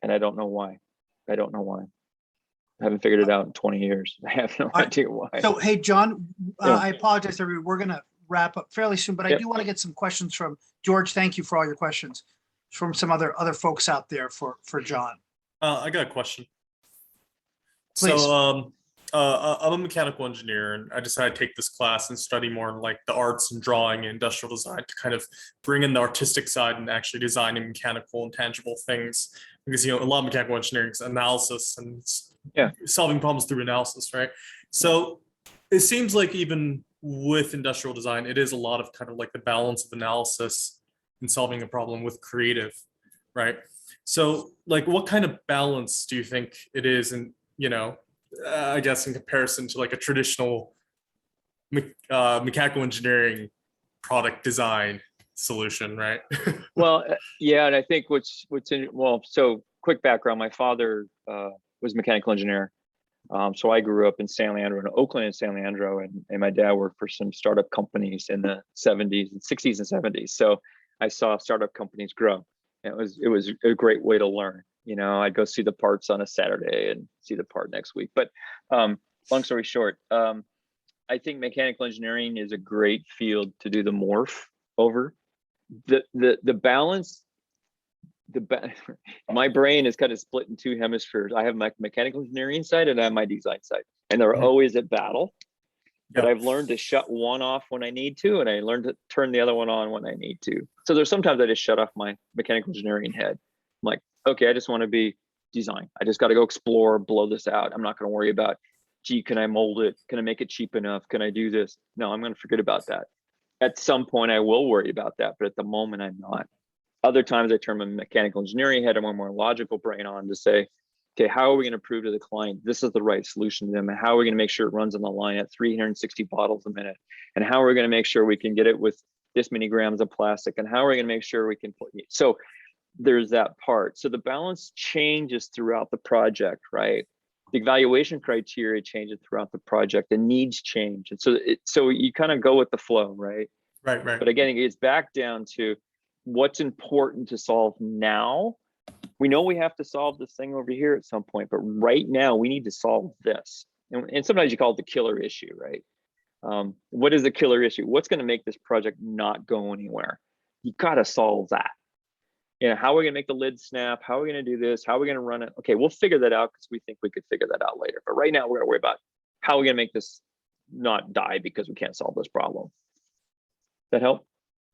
[SPEAKER 1] I don't know why. I haven't figured it out in 20 years. I have no idea why.
[SPEAKER 2] So, hey, John, I apologize, everyone. We're going to wrap up fairly soon, but I do want to get some questions from George. Thank you for all your questions from some other folks out there for John.
[SPEAKER 6] I got a question.
[SPEAKER 2] Please.
[SPEAKER 6] So I'm a mechanical engineer, and I decided to take this class and study more like the arts and drawing and industrial design to kind of bring in the artistic side and actually designing mechanical and tangible things. Because, a lot of mechanical engineering is analysis and solving problems through analysis, right? So it seems like even with industrial design, it is a lot of kind of like the balance of analysis and solving a problem with creative, right? So like, what kind of balance do you think it is? And, I guess in comparison to like a traditional mechanical engineering product design solution, right?
[SPEAKER 1] Well, yeah, and I think so quick background, my father was a mechanical engineer. So I grew up in San Leandro, in Oakland and San Leandro, and my dad worked for some startup companies in the 60s and 70s. So I saw startup companies grow. It was a great way to learn. You know, I'd go see the parts on a Saturday and see the part next week. But long story short, I think mechanical engineering is a great field to do the morph over. The balance, my brain is kind of split in two hemispheres. I have my mechanical engineering side and I have my design side, and they're always at battle. But I've learned to shut one off when I need to, and I learned to turn the other one on when I need to. So there's sometimes I just shut off my mechanical engineering head. I'm like, okay, I just want to be design. I just got to go explore, blow this out. I'm not going to worry about, gee, can I mold it? Can I make it cheap enough? Can I do this? No, I'm going to forget about that. At some point, I will worry about that, but at the moment, I'm not. Other times, I turn my mechanical engineering head and my more logical brain on to say, okay, how are we going to prove to the client this is the right solution to them? And how are we going to make sure it runs on the line at 360 bottles a minute? And how are we going to make sure we can get it with this many grams of plastic? And how are we going to make sure we can put, so there's that part. So the balance changes throughout the project, right? The evaluation criteria changes throughout the project, the needs change. And so you kind of go with the flow, right?
[SPEAKER 6] Right.
[SPEAKER 1] But again, it gets back down to what's important to solve now. We know we have to solve this thing over here at some point, but right now we need to solve this. And sometimes you call it the killer issue, right? What is the killer issue? What's going to make this project not go anywhere? You got to solve that. You know, how are we going to make the lid snap? How are we going to do this? How are we going to run it? Okay, we'll figure that out because we think we could figure that out later. But right now we're going to worry about how are we going to make this not die because we can't solve this problem. That help?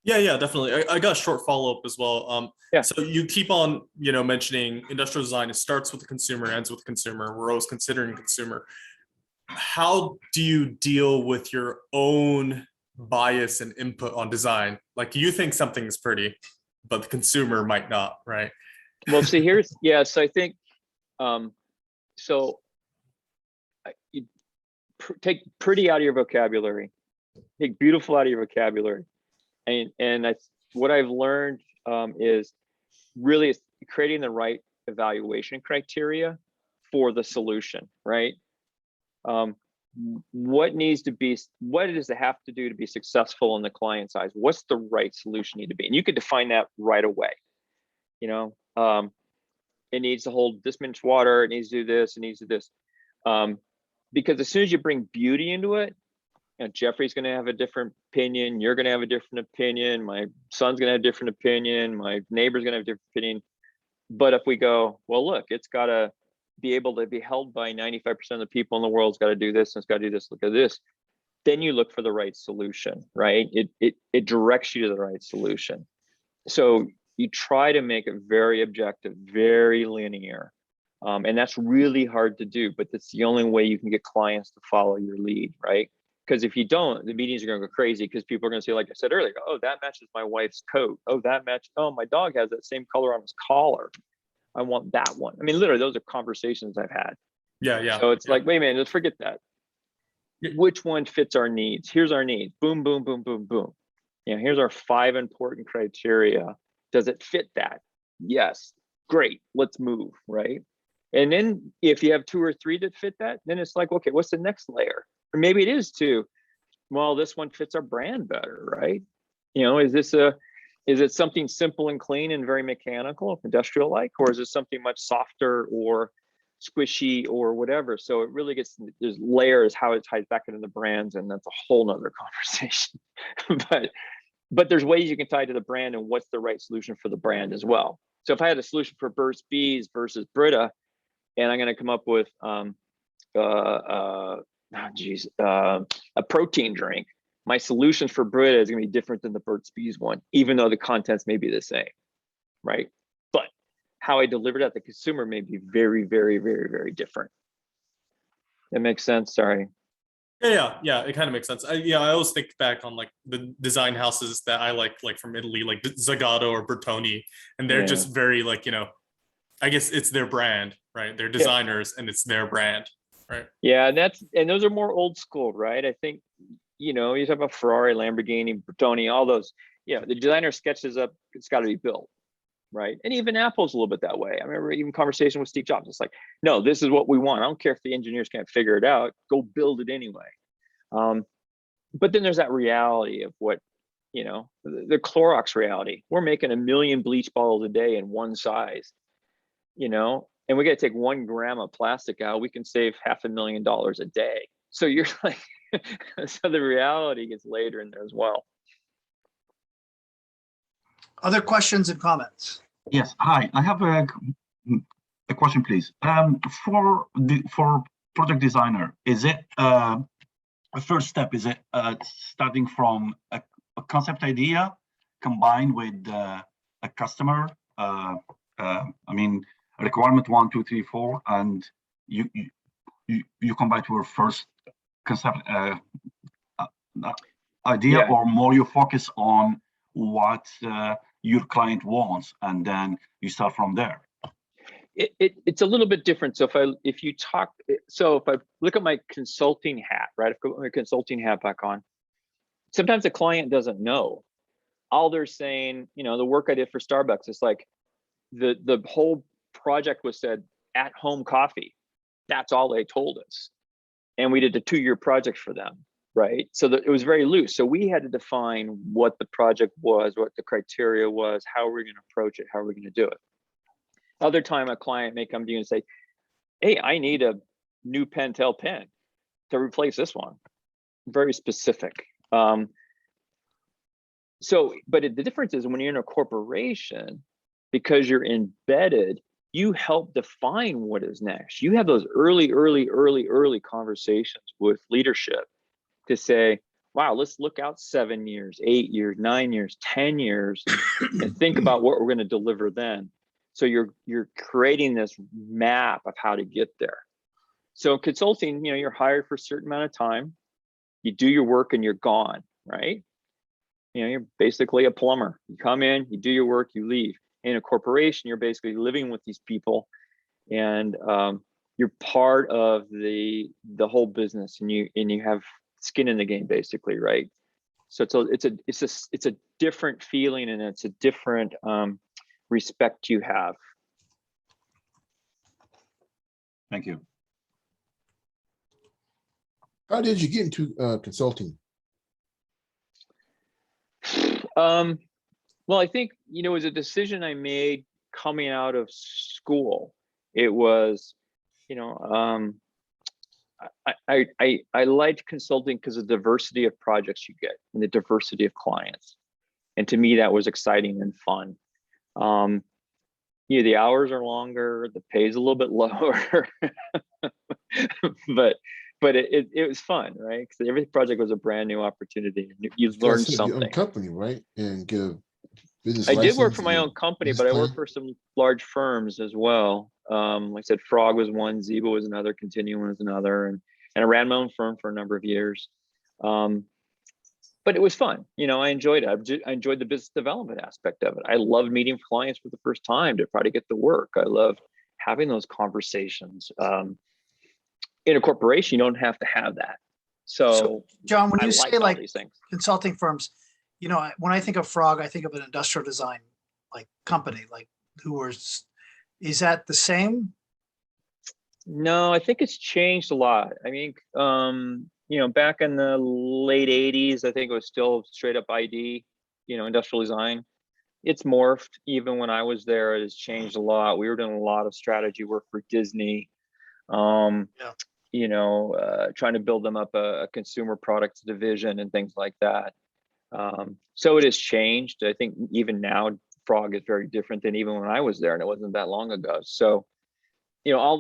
[SPEAKER 6] Yeah, definitely. I got a short follow-up as well.
[SPEAKER 1] Yeah.
[SPEAKER 6] So you keep on, mentioning industrial design. It starts with the consumer, ends with the consumer. We're always considering consumer. How do you deal with your own bias and input on design? Like you think something is pretty, but the consumer might not, right?
[SPEAKER 1] Well, see, so I think, you take pretty out of your vocabulary, take beautiful out of your vocabulary. And what I've learned is really creating the right evaluation criteria for the solution, right? What does it have to do to be successful in the client's eyes? What's the right solution need to be? And you could define that right away. It needs to hold this much water, it needs to do this, it needs to do this. Because as soon as you bring beauty into it, Jeffrey's going to have a different opinion. You're going to have a different opinion. My son's going to have a different opinion. My neighbor's going to have a different opinion. But if we go, well, look, it's got to be able to be held by 95% of the people in the world. It's got to do this and it's got to do this. Look at this. Then you look for the right solution, right? It directs you to the right solution. So you try to make it very objective, very linear. And that's really hard to do, but that's the only way you can get clients to follow your lead, right? Because if you don't, the meetings are going to go crazy because people are going to say, like I said earlier, oh, that matches my wife's coat. Oh, my dog has that same color on his collar. I want that one. I mean, literally, those are conversations I've had.
[SPEAKER 6] Yeah.
[SPEAKER 1] So it's like, wait a minute, let's forget that. Which one fits our needs? Here's our needs. Boom, boom, boom, boom, boom. Here's our 5 important criteria. Does it fit that? Yes. Great. Let's move, right? And then if you have 2 or 3 that fit that, then it's like, okay, what's the next layer? Or maybe it is 2. Well, this one fits our brand better, right? Is it something simple and clean and very mechanical, industrial like, or is it something much softer or squishy or whatever? So it really there's layers how it ties back into the brands, and that's a whole nother conversation. but there's ways you can tie to the brand and what's the right solution for the brand as well. So if I had a solution for Burt's Bees versus Brita, and I'm going to come up with a protein drink, my solution for Brita is going to be different than the Burt's Bees one, even though the contents may be the same, right? But how I deliver that to the consumer may be very, very, very, very different. That makes sense? Sorry.
[SPEAKER 6] Yeah, it kind of makes sense. I always think back on like the design houses that I like from Italy, like Zagato or Bertoni, and they're just very like, I guess it's their brand, right? They're designers and it's their brand, right?
[SPEAKER 1] Yeah, and those are more old school, right? I think, you talk about Ferrari, Lamborghini, Bertoni, all those, the designer sketches up, it's got to be built, right? And even Apple's a little bit that way. I remember even conversation with Steve Jobs. It's like, no, this is what we want. I don't care if the engineers can't figure it out. Go build it anyway. But then there's that reality of what, you know, the Clorox reality. We're making 1 million bleach bottles a day in one size, you know, and we got to take 1 gram of plastic out. We can save $500,000 a day. So you're like, so the reality gets later in there as well.
[SPEAKER 2] Other questions and comments?
[SPEAKER 7] Yes, hi. I have a question, please. For project designer, is it a first step? Is it starting from a concept idea combined with a customer? I mean, requirement 1, 2, 3, 4, and you come back to a first concept idea,
[SPEAKER 1] Yeah.
[SPEAKER 7] or more you focus on what your client wants, and then you start from there?
[SPEAKER 1] It's a little bit different. So if I look at my consulting hat, right? If I put my consulting hat back on, sometimes the client doesn't know. All they're saying, you know, the work I did for Starbucks, it's like the whole project was said at home coffee. That's all they told us. And we did a 2-year project for them, right? So it was very loose. So we had to define what the project was, what the criteria was, how we're going to approach it, how we're going to do it. Other time, a client may come to you and say, hey, I need a new Pentel pen to replace this one. Very specific. But the difference is when you're in a corporation, because you're embedded, you help define what is next. You have those early conversations with leadership to say, wow, let's look out 7 years, 8 years, 9 years, 10 years, and think about what we're going to deliver then. So you're creating this map of how to get there. So consulting, you know, you're hired for a certain amount of time, you do your work and you're gone, right? You know, you're basically a plumber. You come in, you do your work, you leave. In a corporation, you're basically living with these people, and you're part of the whole business, and you have skin in the game, basically, right? So it's a different feeling, and it's a different respect you have.
[SPEAKER 7] Thank you.
[SPEAKER 4] How did you get into consulting?
[SPEAKER 1] Well, I think, you know, it was a decision I made coming out of school. It was, you know, I liked consulting because of the diversity of projects you get and the diversity of clients. And to me, that was exciting and fun. You know, the hours are longer, the pay is a little bit lower, but it was fun, right? Because every project was a brand new opportunity. You learn something.
[SPEAKER 4] Your own company, right? And get a business
[SPEAKER 1] I did work
[SPEAKER 4] license
[SPEAKER 1] for my
[SPEAKER 4] and
[SPEAKER 1] own company,
[SPEAKER 4] business
[SPEAKER 1] but I
[SPEAKER 4] plan.
[SPEAKER 1] worked for some large firms as well. Like I said, Frog was one, Zeba was another, Continuum was another, and I ran my own firm for a number of years. But it was fun. You know, I enjoyed it. I enjoyed the business development aspect of it. I loved meeting clients for the first time to try to get the work. I loved having those conversations. In a corporation, you don't have to have that. So
[SPEAKER 2] John, when
[SPEAKER 1] I
[SPEAKER 2] you
[SPEAKER 1] liked
[SPEAKER 2] say
[SPEAKER 1] all
[SPEAKER 2] like
[SPEAKER 1] these things.
[SPEAKER 2] consulting firms, you know, when I think of Frog, I think of an industrial design like company, like is that the same?
[SPEAKER 1] No, I think it's changed a lot. I mean, you know, back in the late 80s, I think it was still straight up ID, you know, industrial design. It's morphed. Even when I was there, it has changed a lot. We were doing a lot of strategy work for Disney. You know, trying to build them up a consumer products division and things like that. So it has changed. I think even now, Frog is very different than even when I was there, and it wasn't that long ago. So, you know, all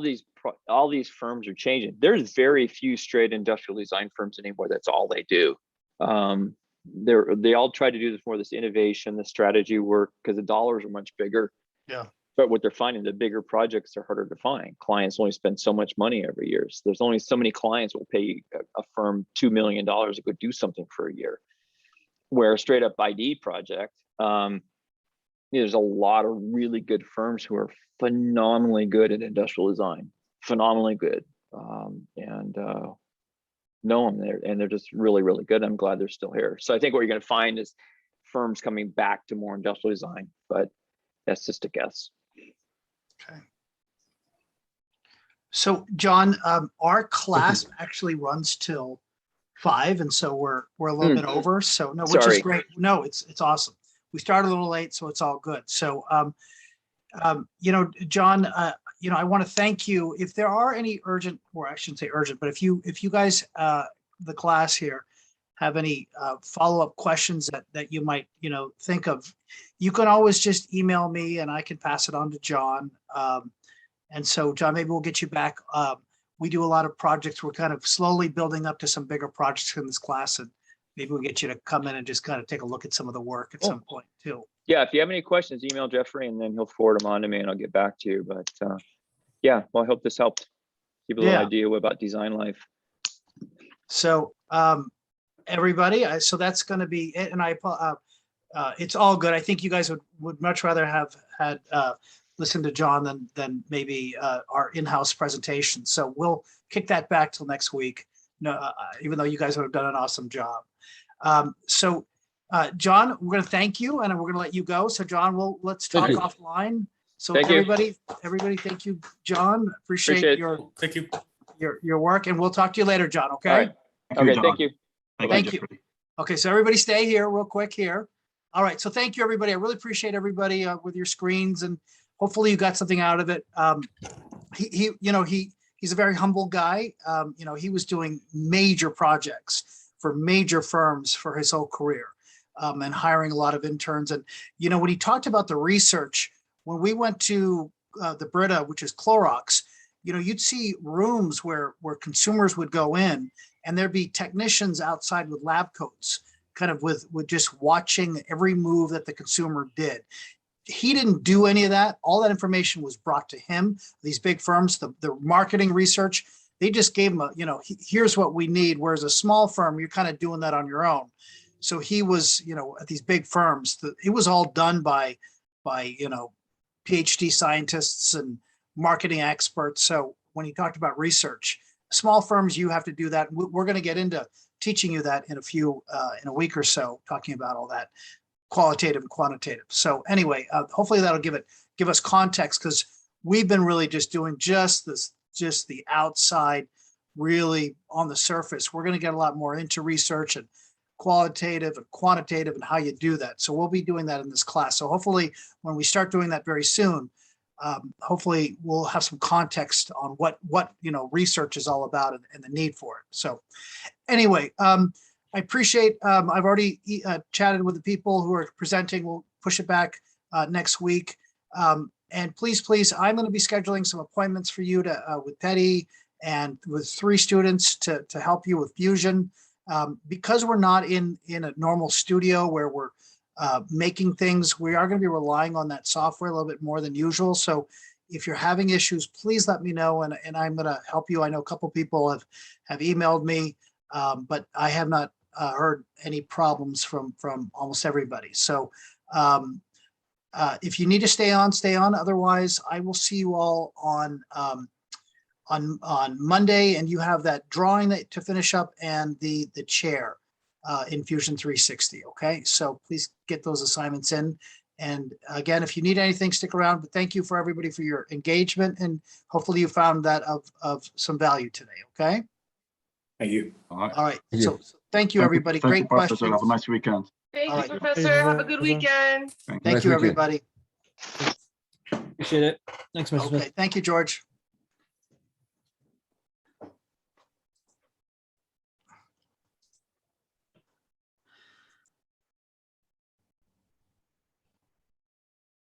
[SPEAKER 1] these firms are changing. There's very few straight industrial design firms anymore. That's all they do. They all try to do this innovation, the strategy work, because the dollars are much bigger.
[SPEAKER 2] Yeah.
[SPEAKER 1] But what they're finding, the bigger projects are harder to find. Clients only spend so much money every year. So there's only so many clients will pay a firm $2 million to go do something for a year. Where a straight up ID project, there's a lot of really good firms who are phenomenally good at industrial design, phenomenally good, and know them there, and they're just really, really good. I'm glad they're still here. So I think what you're going to find is firms coming back to more industrial design, but that's just a guess.
[SPEAKER 2] Okay. So John, our class actually runs till 5, and so we're a little bit over. So no, which is
[SPEAKER 1] Sorry.
[SPEAKER 2] great. No, it's awesome. We started a little late, so it's all good. So you know, John, you know, I want to thank you. If there are any urgent, or I shouldn't say urgent, but if you guys, the class here, have any follow-up questions that you might, you know, think of, you can always just email me and I can pass it on to John. And so, John, maybe we'll get you back. We do a lot of projects. We're kind of slowly building up to some bigger projects in this class, and maybe we'll get you to come in and just kind of take a look at some of the work at some point too.
[SPEAKER 1] Yeah, if you have any questions, email Jeffrey and then he'll forward them on to me and I'll get back to you. But yeah, well, I hope this helped give a little idea about design life.
[SPEAKER 2] So everybody, so that's going to be it. And it's all good. I think you guys would much rather have had listened to John than maybe our in-house presentation. So we'll kick that back till next week. No, even though you guys have done an awesome job. John, we're going to thank you and we're going to let you go. So John, let's talk offline. So
[SPEAKER 1] Thank you.
[SPEAKER 2] everybody, thank you, John. Appreciate your
[SPEAKER 6] Thank you.
[SPEAKER 2] your work, and we'll talk to you later, John. Okay.
[SPEAKER 1] All right. Okay, thank you.
[SPEAKER 2] Thank you. Okay, so everybody stay here real quick here. All right, so thank you, everybody. I really appreciate everybody with your screens, and hopefully you got something out of it. He's a very humble guy. He was doing major projects for major firms for his whole career, and hiring a lot of interns. And, when he talked about the research, when we went to the Brita, which is Clorox, you'd see rooms where consumers would go in and there'd be technicians outside with lab coats, kind of with just watching every move that the consumer did. He didn't do any of that. All that information was brought to him. These big firms, the marketing research, they just gave him here's what we need. Whereas a small firm, you're kind of doing that on your own. So he was, at these big firms, it was all done by PhD scientists and marketing experts. So when he talked about research, small firms, you have to do that. We're going to get into teaching you that in a week or so, talking about all that qualitative and quantitative. So anyway, hopefully that'll give us context, because we've been really just doing just the outside, really on the surface. We're going to get a lot more into research and qualitative and quantitative and how you do that. So we'll be doing that in this class. So hopefully when we start doing that very soon, hopefully we'll have some context on what research is all about and the need for it. So anyway, I appreciate, I've already chatted with the people who are presenting. We'll push it back next week. And please, I'm going to be scheduling some appointments for you with Teddy and with 3 students to help you with Fusion. Because we're not in a normal studio where we're making things, we are going to be relying on that software a little bit more than usual. So if you're having issues, please let me know, and I'm going to help you. I know a couple people have emailed me, but I have not heard any problems from almost everybody. So if you need to stay on. Otherwise, I will see you all on Monday, and you have that drawing to finish up and the chair in Fusion 360. Okay, so please get those assignments in. And again, if you need anything, stick around. But thank you for everybody for your engagement, and hopefully you found that of some value today. Okay.
[SPEAKER 8] Thank you.
[SPEAKER 2] All right. So thank you, everybody.
[SPEAKER 7] Thank you,
[SPEAKER 2] Great questions.
[SPEAKER 7] Professor. Have a nice weekend.
[SPEAKER 5] Thank
[SPEAKER 2] All
[SPEAKER 5] you,
[SPEAKER 2] right.
[SPEAKER 5] Professor. Have a good weekend.
[SPEAKER 2] Thank
[SPEAKER 4] Nice
[SPEAKER 2] you,
[SPEAKER 4] weekend.
[SPEAKER 2] everybody.
[SPEAKER 3] Appreciate it. Thanks, Mr. Smith.
[SPEAKER 2] Okay. Thank you, George.